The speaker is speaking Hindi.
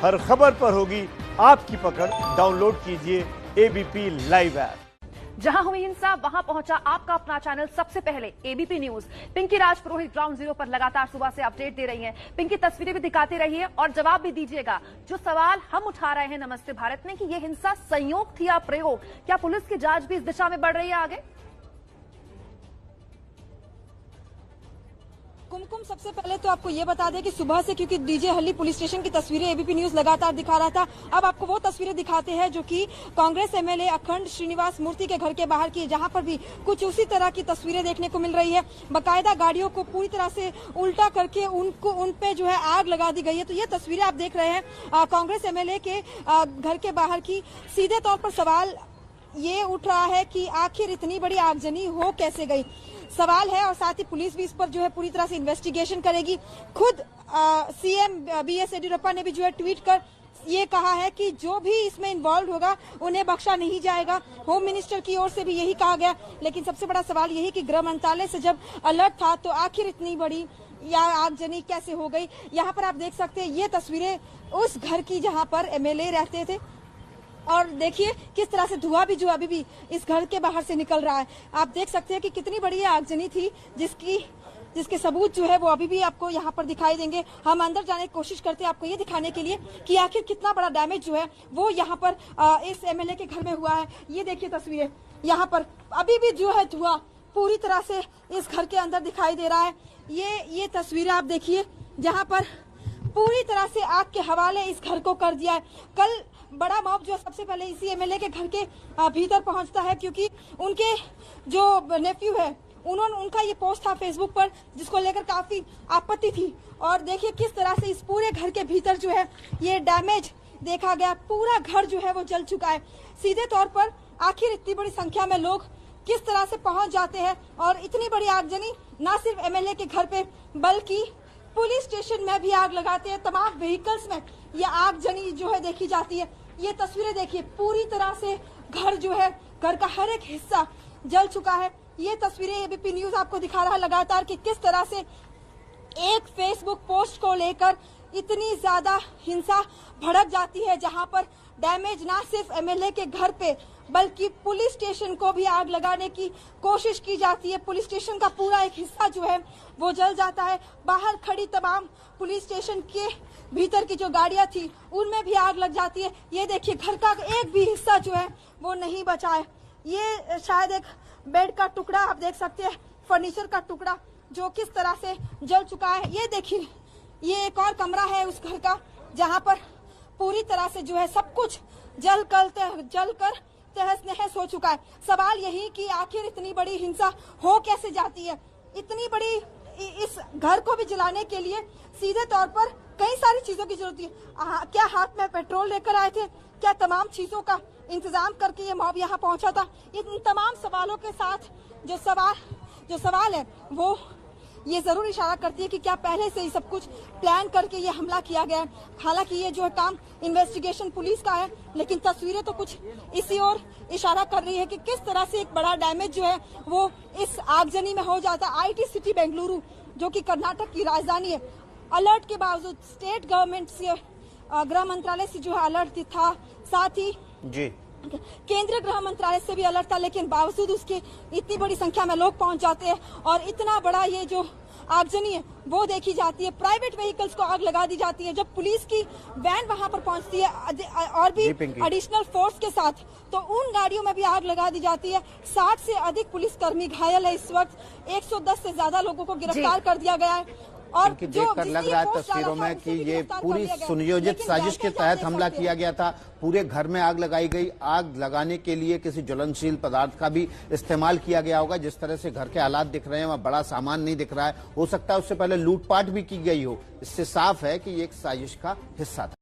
हर खबर पर होगी आपकी पकड़। डाउनलोड कीजिए एबीपी लाइव ऐप। जहां हुई हिंसा वहां पहुंचा आपका अपना चैनल सबसे पहले एबीपी न्यूज। पिंकी राजपुरोहित ग्राउंड जीरो पर लगातार सुबह से अपडेट दे रही हैं। पिंकी, तस्वीरें भी दिखाते रहिए और जवाब भी दीजिएगा। जो सवाल हम उठा रहे हैं नमस्ते भारत में कि ये हिंसा संयोग थी या प्रयोग, क्या पुलिस की जांच भी इस दिशा में बढ़ रही है आगे? कुमकुम, सबसे पहले तो आपको ये बता दें कि सुबह से क्योंकि डीजे हल्ली पुलिस स्टेशन की तस्वीरें एबीपी न्यूज लगातार दिखा रहा था, अब आपको वो तस्वीरें दिखाते हैं जो कि कांग्रेस एमएलए अखंड श्रीनिवास मूर्ति के घर के बाहर की, जहां पर भी कुछ उसी तरह की तस्वीरें देखने को मिल रही है। बाकायदा गाड़ियों को पूरी तरह से उल्टा करके उन पे जो है आग लगा दी गई है। तो ये तस्वीरें आप देख रहे हैं कांग्रेस एमएलए के घर के बाहर की। सीधे तौर पर सवाल ये उठ रहा है कि आखिर इतनी बड़ी आगजनी हो कैसे गई, सवाल है। और साथ ही पुलिस भी इस पर जो है पूरी तरह से इन्वेस्टिगेशन करेगी। खुद सीएम बीएस येडियुरप्पा ने भी जो है ट्वीट कर ये कहा है कि जो भी इसमें इन्वॉल्व होगा उन्हें बख्शा नहीं जाएगा। होम मिनिस्टर की ओर से भी यही कहा गया। लेकिन सबसे बड़ा सवाल यही कि गृह मंत्रालय से जब अलर्ट था तो आखिर इतनी बड़ी या आगजनी कैसे हो गई। यहाँ पर आप देख सकते हैं ये तस्वीरें उस घर की जहाँ पर एमएलए रहते थे, और देखिए किस तरह से धुआं भी जो अभी भी इस घर के बाहर से निकल रहा है। आप देख सकते हैं कि कितनी बड़ी आगजनी थी जिसके सबूत जो है वो अभी भी आपको यहाँ पर दिखाई देंगे। हम अंदर जाने की कोशिश करते हैं आपको ये दिखाने के लिए कि आखिर कितना बड़ा डैमेज जो है वो यहाँ पर इस एमएलए के घर में हुआ है। ये देखिए तस्वीरें, यहाँ पर अभी भी जो है धुआं पूरी तरह से इस घर के अंदर दिखाई दे रहा है। ये तस्वीरें आप देखिए जहाँ पर पूरी तरह से आग के हवाले इस घर को कर दिया है। कल बड़ा मॉब जो सबसे पहले इसी एमएलए के घर के भीतर पहुंचता है, क्योंकि उनके जो नेफ्यू है उनका ये पोस्ट था फेसबुक पर जिसको लेकर काफी आपत्ति थी। और देखिए किस तरह से इस पूरे घर के भीतर जो है ये डैमेज देखा गया। पूरा घर जो है वो जल चुका है। सीधे तौर पर आखिर इतनी बड़ी संख्या में लोग किस तरह से पहुंच जाते हैं और इतनी बड़ी आगजनी न सिर्फ एमएलए के घर पे बल्कि पुलिस स्टेशन में भी आग लगाते हैं। तमाम व्हीकल्स में ये आगजनी जो है देखी जाती है। ये तस्वीरें देखिए, पूरी तरह से घर जो है, घर का हर एक हिस्सा जल चुका है। ये तस्वीरें एबीपी न्यूज आपको दिखा रहा है लगातार कि किस तरह से एक फेसबुक पोस्ट को लेकर इतनी ज्यादा हिंसा भड़क जाती है, जहां पर डैमेज ना सिर्फ एमएलए के घर पे बल्कि पुलिस स्टेशन को भी आग लगाने की कोशिश की जाती है। पुलिस स्टेशन का पूरा एक हिस्सा जो है वो जल जाता है। बाहर खड़ी तमाम पुलिस स्टेशन के भीतर की जो गाड़ियां थी उनमें भी आग लग जाती है। ये देखिए घर का एक भी हिस्सा जो है वो नहीं बचा है। ये शायद एक बेड का टुकड़ा आप देख सकते हैं, फर्नीचर का टुकड़ा जो किस तरह से जल चुका है। ये देखिए ये एक और कमरा है उस घर का जहाँ पर पूरी तरह से जो है सब कुछ जल कर तहस नहस हो चुका है। सवाल यही कि आखिर इतनी बड़ी हिंसा हो कैसे जाती है। इतनी बड़ी इस घर को भी जलाने के लिए सीधे तौर पर कई सारी चीजों की जरूरत है। क्या हाथ में पेट्रोल लेकर आए थे, क्या तमाम चीजों का इंतजाम करके ये मॉब यहाँ पहुंचा था। इन तमाम सवालों के साथ जो सवाल है वो ये जरूर इशारा करती है कि क्या पहले से ही सब कुछ प्लान करके ये हमला किया गया है। हालांकि ये जो है काम इन्वेस्टिगेशन पुलिस का है, लेकिन तस्वीरें तो कुछ इसी ओर इशारा कर रही है कि किस तरह से एक बड़ा डैमेज जो है वो इस आगजनी में हो जाता है। आईटी सिटी बेंगलुरु जो कि कर्नाटक की राजधानी है, अलर्ट के बावजूद स्टेट गवर्नमेंट से गृह मंत्रालय से जो है अलर्ट था, साथ ही जी केंद्रीय गृह मंत्रालय से भी अलर्ट था, लेकिन बावजूद उसके इतनी बड़ी संख्या में लोग पहुंच जाते हैं और इतना बड़ा ये जो आगजनी है वो देखी जाती है। प्राइवेट व्हीकल्स को आग लगा दी जाती है। जब पुलिस की वैन वहां पर पहुंचती है और भी एडिशनल फोर्स के साथ, तो उन गाड़ियों में भी आग लगा दी जाती है। 60 से अधिक पुलिसकर्मी घायल है। इस वक्त 110 से ज्यादा लोगों को गिरफ्तार कर दिया गया है। और देखकर लग रहा है तस्वीरों में कि ये पूरी सुनियोजित साजिश के तहत हमला किया गया था। पूरे घर में आग लगाई गई। आग लगाने के लिए किसी ज्वलनशील पदार्थ का भी इस्तेमाल किया गया होगा। जिस तरह से घर के हालात दिख रहे हैं वहाँ बड़ा सामान नहीं दिख रहा है। हो सकता है उससे पहले लूटपाट भी की गई हो। इससे साफ है कि ये एक साजिश का हिस्सा था।